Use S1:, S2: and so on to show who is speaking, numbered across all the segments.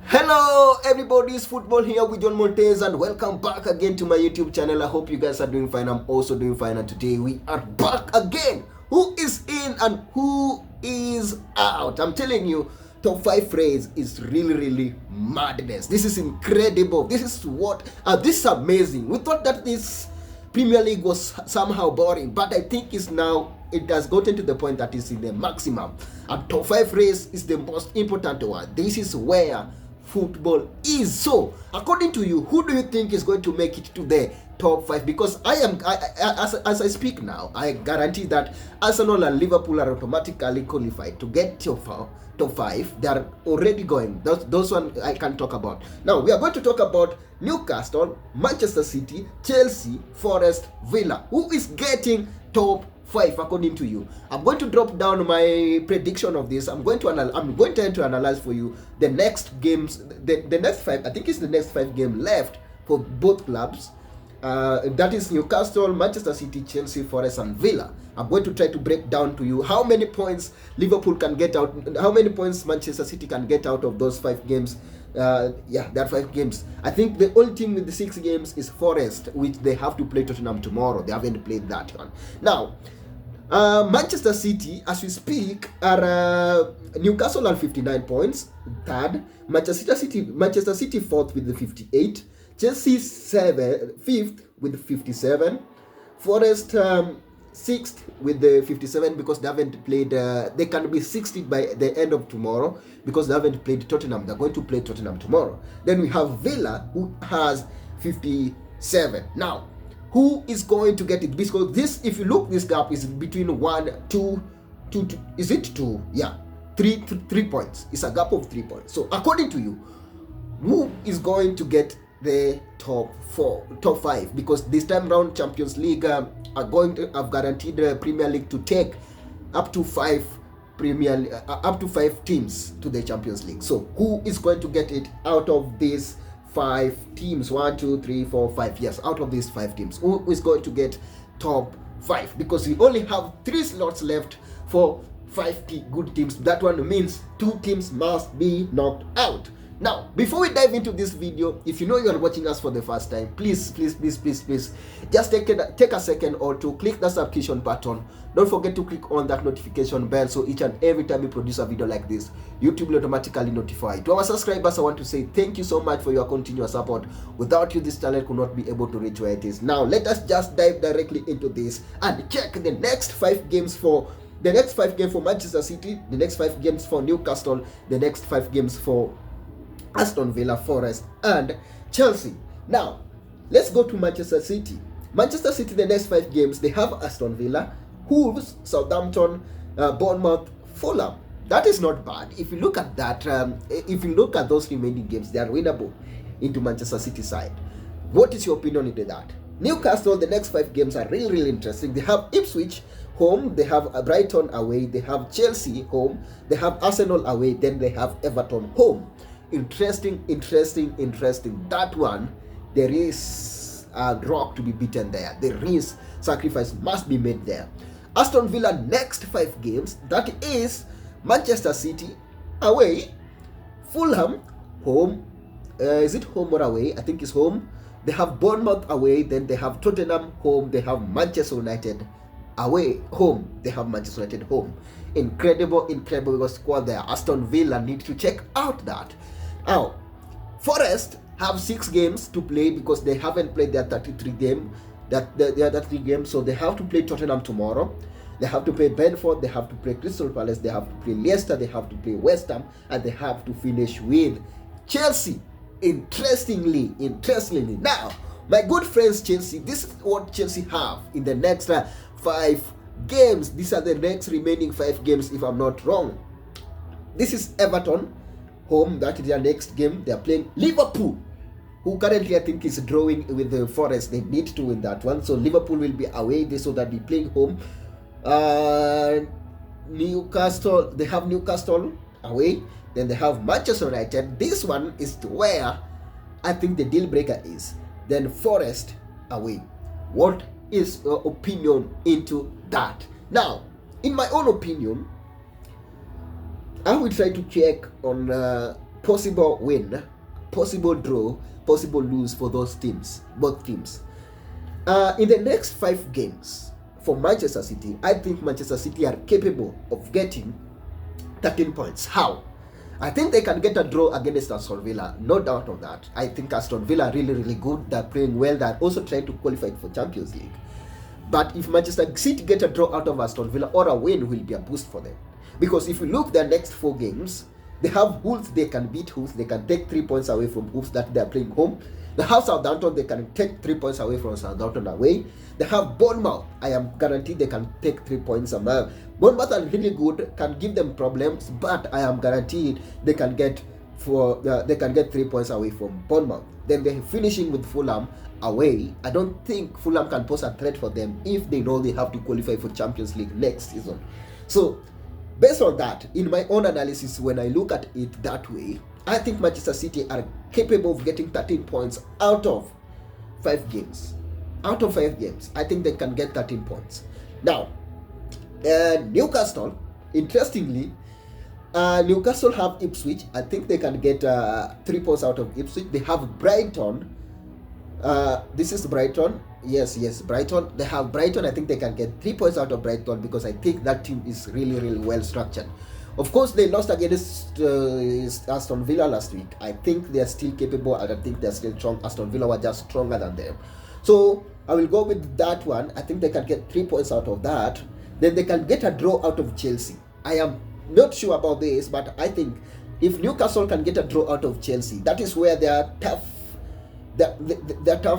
S1: Hello everybody, it's Football here with John Montez and welcome back again to my YouTube channel. I hope you guys are doing fine. I'm also doing fine, and today we are back again. Who is in and who is out? I'm telling you, top 5 phrase is really madness. This is incredible. This is this is amazing. We thought that this Premier League was somehow boring, but I think it has gotten to the point that it's in the maximum. And top 5 race is the most important one. This is where football is. So, according to you, who do you think is going to make it to the top 5? Because as I speak now, I guarantee that Arsenal and Liverpool are automatically qualified to get top 5. They are already going. Those one I can talk about. Now we are going to talk about Newcastle, Manchester City, Chelsea, Forest, Villa. Who is getting top 5 according to you? I'm going to drop down my prediction of this. I'm going to analyze for you the next games, the next 5. I think it's the next 5 game left for both clubs. That is Newcastle, Manchester City, Chelsea, Forest, and Villa. I'm going to try to break down to you how many points Liverpool can get out, how many points Manchester City can get out of those 5 games. There are 5 games. I think the only team with the 6 games is Forest, which they have to play Tottenham tomorrow. They haven't played that one. Now, Manchester City, as we speak, are Newcastle on 59 points, third. Manchester City fourth with the 58. Chelsea 5th with 57. Forest 6th with the 57 because they haven't played. They can be 60th by the end of tomorrow because they haven't played Tottenham. They're going to play Tottenham tomorrow. Then we have Villa, who has 57. Now, who is going to get it? Because this, if you look, this gap is between 1, 2. Is it 2? Yeah, 3 points. It's a gap of 3 points. So according to you, who is going to get the top 5? Because this time round Champions League are going to have guaranteed the Premier League to take up to 5 teams to the Champions League. So who is going to get it out of these 5 teams? 1, 2, 3, 4, 5. Yes, out of these 5 teams, who is going to get top 5? Because we only have 3 slots left for 5 good teams. That one means 2 teams must be knocked out. Now, before we dive into this video, if you know you are watching us for the first time, please just take a second or two, click the subscription button. Don't forget to click on that notification bell so each and every time we produce a video like this, YouTube will automatically notify. To our subscribers, I want to say thank you so much for your continuous support. Without you, this channel could not be able to reach where it is. Now, let us just dive directly into this and check the next 5 games for Manchester City, the next 5 games for Newcastle, the next 5 games for Aston Villa, Forest, and Chelsea. Now, let's go to Manchester City. Manchester City, the next 5 games, they have Aston Villa, Wolves, Southampton, Bournemouth, Fulham. That is not bad. If you look at that, if you look at those remaining games, they are winnable into Manchester City side. What is your opinion into that? Newcastle, the next 5 games are really interesting. They have Ipswich home, they have Brighton away, they have Chelsea home, they have Arsenal away, then they have Everton home. Interesting. That one, there is a rock to be beaten there. There is sacrifice must be made there. Aston Villa next 5 games, that is Manchester City away, Fulham home. Is it home or away? I think it's home. They have Bournemouth away, then they have Tottenham home, they have Manchester United away, home, they have Manchester United home. Incredible squad there. Aston Villa need to check out that. Now, Forest have 6 games to play because they haven't played their 33 game. Their 3 games, so they have to play Tottenham tomorrow. They have to play Brentford, they have to play Crystal Palace, they have to play Leicester, they have to play West Ham, and they have to finish with Chelsea. Interestingly. Now, my good friends Chelsea, this is what Chelsea have in the next 5 games. These are the next remaining 5 games, if I'm not wrong. This is Everton home, that is their next game. They are playing Liverpool, who currently I think is drawing with the Forest. They need to win that one, so Liverpool will be away, so that they playing home. Newcastle, they have Newcastle away, then they have Manchester United. This one is where I think the deal breaker is. Then Forest away. What is your opinion into that? Now, in my own opinion, I will try to check on possible win, possible draw, possible lose for those teams, both teams. In the next 5 games for Manchester City, I think Manchester City are capable of getting 13 points. How? I think they can get a draw against Aston Villa, no doubt of that. I think Aston Villa are really, really good. They're playing well. They're also trying to qualify for Champions League. But if Manchester City get a draw out of Aston Villa or a win, will be a boost for them. Because if you look their next 4 games, they have Wolves, they can beat Wolves, they can take 3 points away from Wolves that they are playing home. They have Southampton, they can take 3 points away from Southampton away. They have Bournemouth, I am guaranteed they can take 3 points away. Bournemouth are really good, can give them problems, but I am guaranteed they can get 3 points away from Bournemouth. Then they're finishing with Fulham away. I don't think Fulham can pose a threat for them if they know they have to qualify for Champions League next season. So based on that, in my own analysis, when I look at it that way, I think Manchester City are capable of getting 13 points out of 5 games. Out of 5 games, I think they can get 13 points. Now, Newcastle, interestingly, Newcastle have Ipswich. I think they can get 3 points out of Ipswich. They have Brighton. This is Brighton. Yes, Brighton. They have Brighton. I think they can get 3 points out of Brighton because I think that team is really, really well structured. Of course, they lost against Aston Villa last week. I think they are still capable. I don't think they are still strong. Aston Villa were just stronger than them. So I will go with that one. I think they can get 3 points out of that. Then they can get a draw out of Chelsea. I am not sure about this, but I think if Newcastle can get a draw out of Chelsea, that is where their tough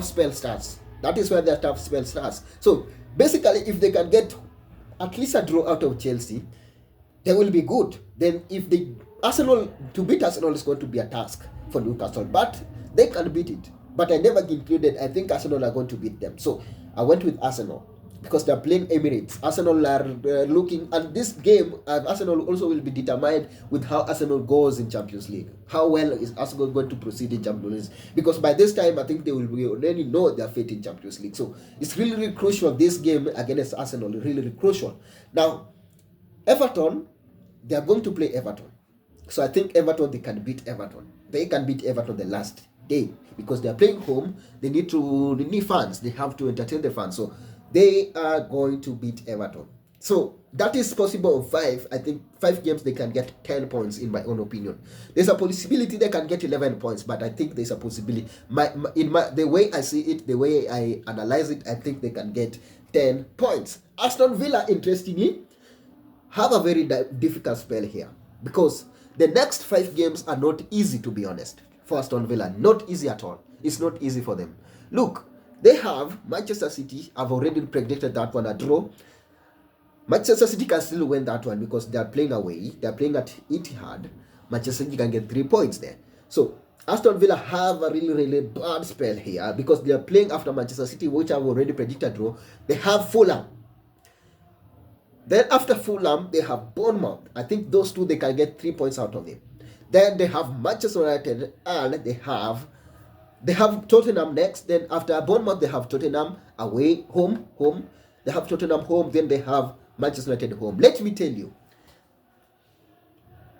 S1: spell starts. That is where their tough spell starts. So basically, if they can get at least a draw out of Chelsea, they will be good. Then if they to beat Arsenal is going to be a task for Newcastle, but they can beat it. But I never included, I think Arsenal are going to beat them. So I went with Arsenal because they're playing Emirates. Arsenal are looking at this game. Arsenal also will be determined with how Arsenal goes in Champions League. How well is Arsenal going to proceed in Champions League? Because by this time, I think they will already know their fate in Champions League. So it's really, really crucial. This game against Arsenal is really, really crucial. Now, Everton, they are going to play Everton. So I think Everton, they can beat Everton. They can beat Everton the last day because they are playing home. They need fans. They have to entertain the fans. So they are going to beat Everton. So that is possible of 5. I think 5 games they can get 10 points in my own opinion. There's a possibility they can get 11 points, but I think there's a possibility. The way I see it, the way I analyze it, I think they can get 10 points. Aston Villa, interestingly, have a very difficult spell here because the next 5 games are not easy, to be honest, for Aston Villa. Not easy at all. It's not easy for them. Look, they have Manchester City. I've already predicted that one a draw. Manchester City can still win that one because they are playing away. They are playing at Etihad. Manchester City can get 3 points there. So Aston Villa have a really, really bad spell here because they are playing after Manchester City, which I've already predicted draw. They have Fulham. Then after Fulham, they have Bournemouth. I think those two, they can get 3 points out of it. Then they have Manchester United and they have Tottenham next. Then after Bournemouth, they have Tottenham away, home. They have Tottenham home. Then they have Manchester United home. Let me tell you,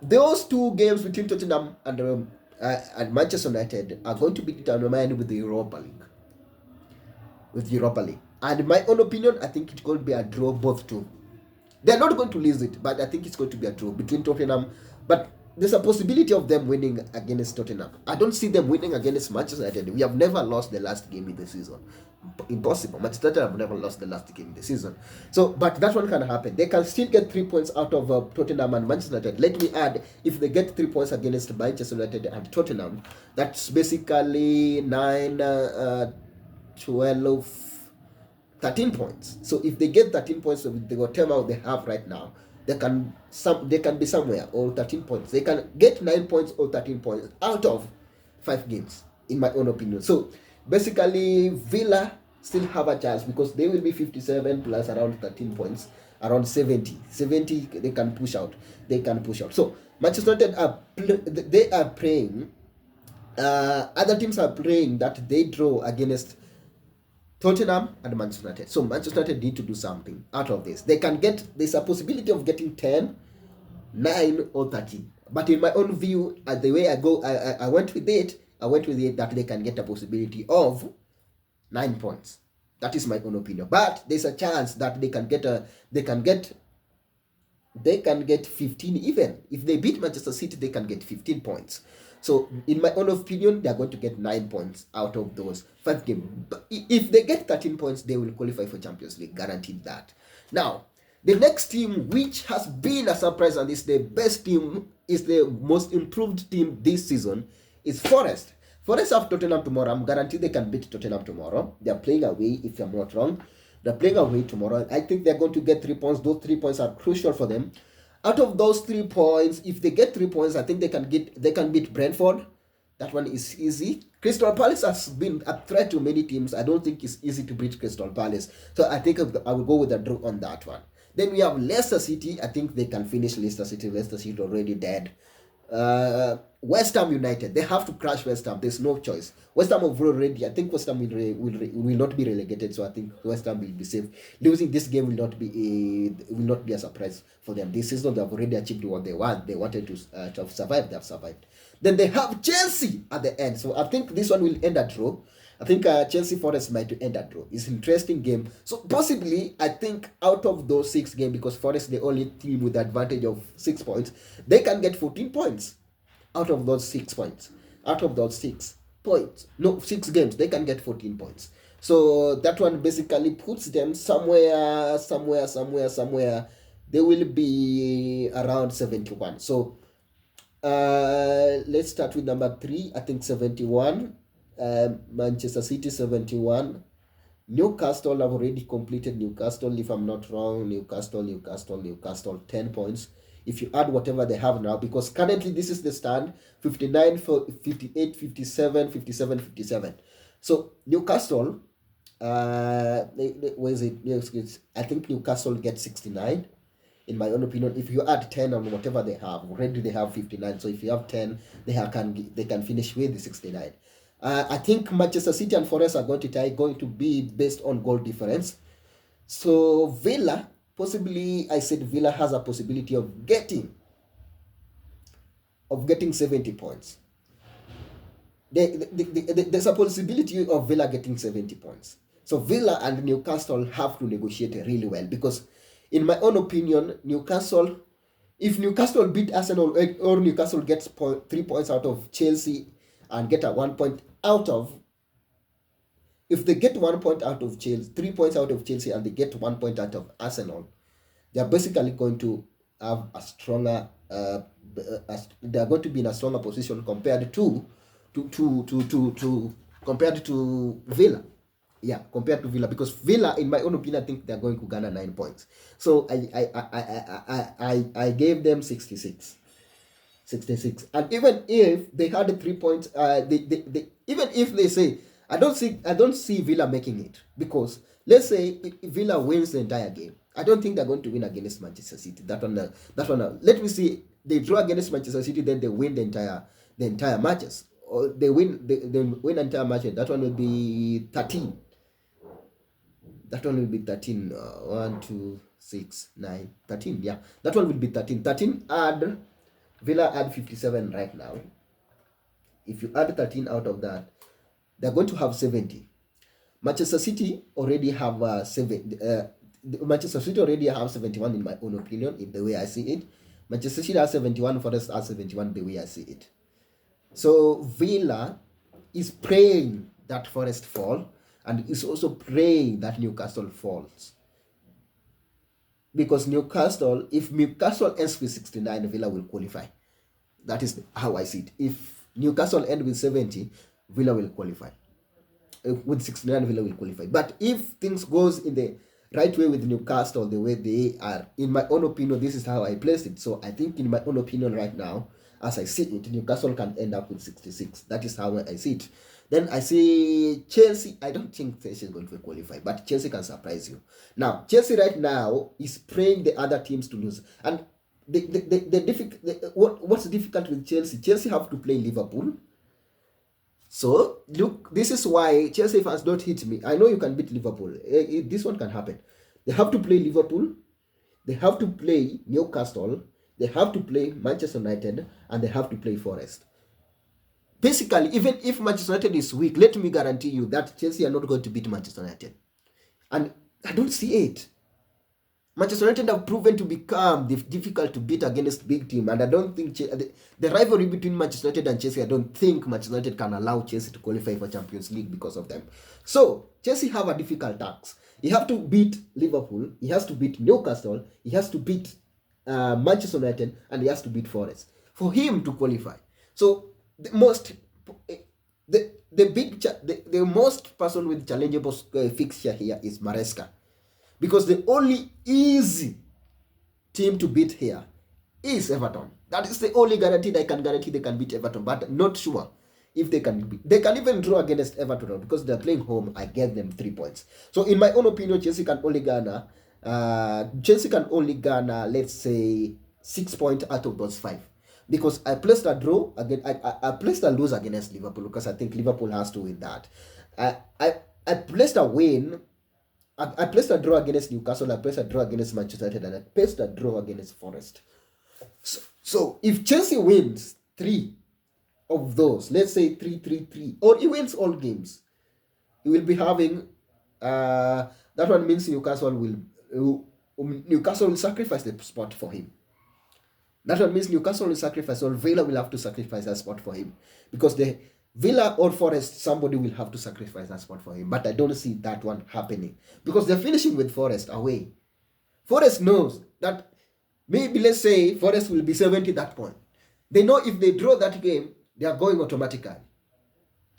S1: those 2 games between Tottenham and Manchester United are going to be determined with the Europa League. And in my own opinion, I think it's going to be a draw, both two. They're not going to lose it, but I think it's going to be a draw between Tottenham. But there's a possibility of them winning against Tottenham. I don't see them winning against Manchester United. We have never lost the last game in the season. Impossible. Manchester United have never lost the last game in the season. So, but that one can happen. They can still get 3 points out of Tottenham and Manchester United. Let me add, if they get 3 points against Manchester United and Tottenham, that's basically 9, 12, 13 points. So if they get 13 points with the whatever they have right now, they can be somewhere, or 13 points. They can get 9 points or 13 points out of 5 games, in my own opinion. So basically, Villa still have a chance because they will be 57 plus around 13 points, around 70. 70 they can push out. So Manchester United they are praying. Other teams are praying that they draw against Tottenham and Manchester United. So Manchester United need to do something out of this. There's a possibility of getting 10, 9 or 13. But in my own view, the way I went with it, that they can get a possibility of 9 points. That is my own opinion. But there's a chance that they can get 15 even. If they beat Manchester City, they can get 15 points. So in my own opinion, they are going to get 9 points out of those 5 games. But if they get 13 points, they will qualify for Champions League, guaranteed that. Now, the next team, which has been a surprise and is the best team, is the most improved team this season, is Forest. Forest have Tottenham tomorrow. I'm guaranteed they can beat Tottenham tomorrow. They are playing away, if I'm not wrong. They're playing away tomorrow. I think they're going to get 3 points. Those 3 points are crucial for them. Out of those 3 points, if they get 3 points, I think they can beat Brentford. That one is easy. Crystal Palace has been a threat to many teams. I don't think it's easy to beat Crystal Palace. So I think I will go with a draw on that one. Then we have Leicester City. I think they can finish Leicester City. Leicester City already dead. West Ham United, they have to crush West Ham. There's no choice. West Ham already, I think West Ham will not be relegated, so I think West Ham will be safe. Losing this game will not be a surprise for them. This season they have already achieved what they want. They wanted to survive. They have survived. Then they have Chelsea at the end. So I think this one will end a draw. I think Chelsea Forest might end a draw. It's an interesting game. So possibly, I think out of those 6 games, because Forest the only team with the advantage of 6 points, they can get 14 points out of those 6 points. Out of those 6 points, no, 6 games, they can get 14 points. So that one basically puts them somewhere. They will be around 71. So let's start with number 3. I think 71. Manchester City 71. Newcastle, I've already completed Newcastle, if I'm not wrong. Newcastle 10 points. If you add whatever they have now, because currently this is the stand, 59 for 58, 57, 57, 57. So Newcastle, where is it? I think Newcastle gets 69. In my own opinion, if you add 10 on whatever they have, already they have 59. So if you have 10, they can finish with the 69. I think Manchester City and Forest are going to be based on goal difference. So Villa, possibly, I said Villa has a possibility of getting 70 points. There's a possibility of Villa getting 70 points. So Villa and Newcastle have to negotiate really well, because in my own opinion, if Newcastle beat Arsenal, or Newcastle gets 3 points out of Chelsea and get a 1 point out of, if they get 1 point out of Chelsea, 3 points out of Chelsea, and they get 1 point out of Arsenal, they are basically going to have a stronger, they are going to be in a stronger position compared to Villa. Yeah, compared to Villa, because Villa, in my own opinion, I think they're going to garner 9 points. So I gave them 66. And even if they had 3 points, even if they say, I don't see Villa making it, because let's say Villa wins the entire game, I don't think they're going to win against Manchester City. That one. Let me see. They draw against Manchester City, then they win the entire matches, or they win the entire matches. That one will be 13. That one will be 13. 1, 2, 6, 9, 13. Yeah, that one will be 13. 13 Villa add 57 right now. If you add 13 out of that, they're going to have 70. Manchester City already have Manchester City already have 71 in my own opinion, in the way I see it. Manchester City has 71, Forest has 71, the way I see it. So Villa is praying that Forest fall, and is also praying that Newcastle falls. Because if Newcastle ends with 69, Villa will qualify. That is how I see it. If Newcastle ends with 70, Villa will qualify. With 69, Villa will qualify. But if things goes in the right way with Newcastle, the way they are, in my own opinion, this is how I place it. So I think in my own opinion right now, as I see it, Newcastle can end up with 66. That is how I see it. Then I see Chelsea. I don't think Chelsea is going to qualify, but Chelsea can surprise you. Now, Chelsea right now is praying the other teams to lose. And what's difficult with Chelsea? Chelsea have to play Liverpool. So, look, this is why Chelsea fans don't hit me. I know you can beat Liverpool. This one can happen. They have to play Liverpool. They have to play Newcastle. they have to play Manchester United, and they have to play Forest. Basically, even if Manchester United is weak, let me guarantee you that Chelsea are not going to beat Manchester United. And I don't see it. Manchester United have proven to become difficult to beat against big team, and I don't think the rivalry between Manchester United and Chelsea, I don't think Manchester United can allow Chelsea to qualify for Champions League because of them. So Chelsea have a difficult task. He have to beat Liverpool, he has to beat Newcastle, he has to beat Manchester United, and he has to beat Forest for him to qualify. So the most the most person with challengeable fixture here is Maresca. Because the only easy team to beat here is Everton. That is the only guarantee I can guarantee they can beat Everton, but not sure if they can beat. They can even draw against Everton because they're playing home. I gave them 3 points. So in my own opinion, Chelsea can only garner, let's say 6 points out of those 5. Because I placed a draw again. I placed a lose against Liverpool because I think Liverpool has to win that. I placed a win. I placed a draw against Newcastle, I placed a draw against Manchester United, and I placed a draw against Forest. So if Chelsea wins 3 of those, let's say 3-3-3, or he wins all games, he will be having, that one means Newcastle will sacrifice the spot for him. That one means Newcastle will sacrifice, or Villa will have to sacrifice that spot for him. Because the Villa or Forest, somebody will have to sacrifice that spot for him. But I don't see that one happening. Because they're finishing with Forest away. Forest knows that maybe, let's say, Forest will be 70 that point. They know if they draw that game, they are going automatically.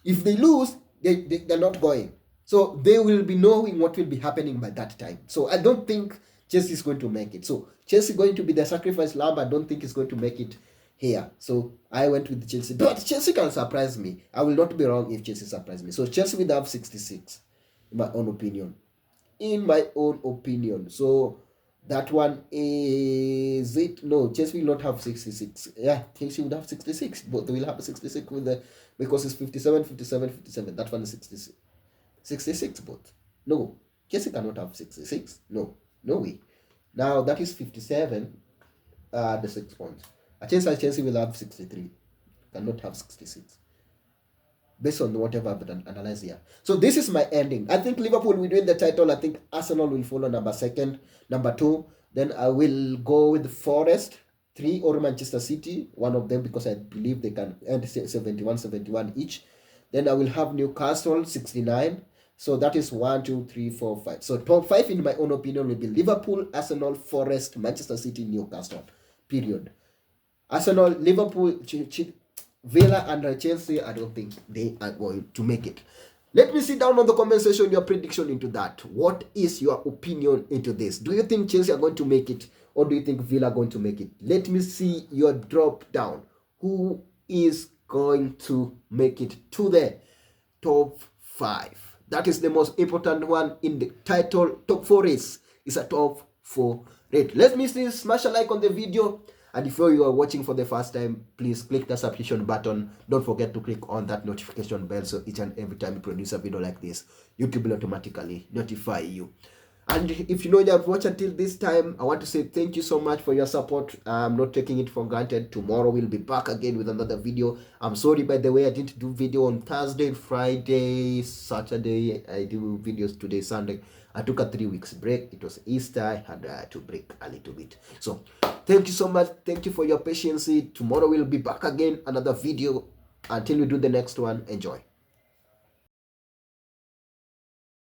S1: If they lose, they're not going. So they will be knowing what will be happening by that time. So I don't think Chelsea is going to make it. So Chelsea going to be the sacrifice lamb. I don't think it's going to make it here. So I went with Chelsea. But Chelsea can surprise me. I will not be wrong if Chelsea surprise me. So Chelsea will have 66, in my own opinion. So that one is it. No, Chelsea will not have 66. Yeah, Chelsea would have 66. But they will have 66 with the, because it's 57, 57, 57. That one is 66. 66, but no, Chelsea cannot have 66. No way. Now that is 57. The 6 points. Chelsea will have 63. Cannot have 66. Based on whatever I've analyzed here. So this is my ending. I think Liverpool will win the title. I think Arsenal will follow number 2. Then I will go with Forest 3 or Manchester City, one of them, because I believe they can end 71 each. Then I will have Newcastle 69. So that is 1, 2, 3, 4, 5. So top 5 in my own opinion will be Liverpool, Arsenal, Forest, Manchester City, Newcastle. Period. Arsenal, Liverpool, Villa, and Chelsea, I don't think they are going to make it. Let me see down on the comment section your prediction into that. What is your opinion into this? Do you think Chelsea are going to make it, or do you think Villa are going to make it? Let me see your drop down. Who is going to make it to the top 5? That is the most important one in the title. Top 4 race is a top 4 rate. Let me see, smash a like on the video. And if you are watching for the first time, please click the subscription button. Don't forget to click on that notification bell, so each and every time you produce a video like this, YouTube will automatically notify you. And if you know you have watched until this time, I want to say thank you so much for your support. I'm not taking it for granted. Tomorrow we'll be back again with another video. I'm sorry, by the way, I didn't do video on Thursday, Friday, Saturday. I do videos today, Sunday. I took a 3 weeks break. It was Easter. I had to break a little bit. So thank you so much. Thank you for your patience. Tomorrow we'll be back again, another video. Until we do the next one, enjoy.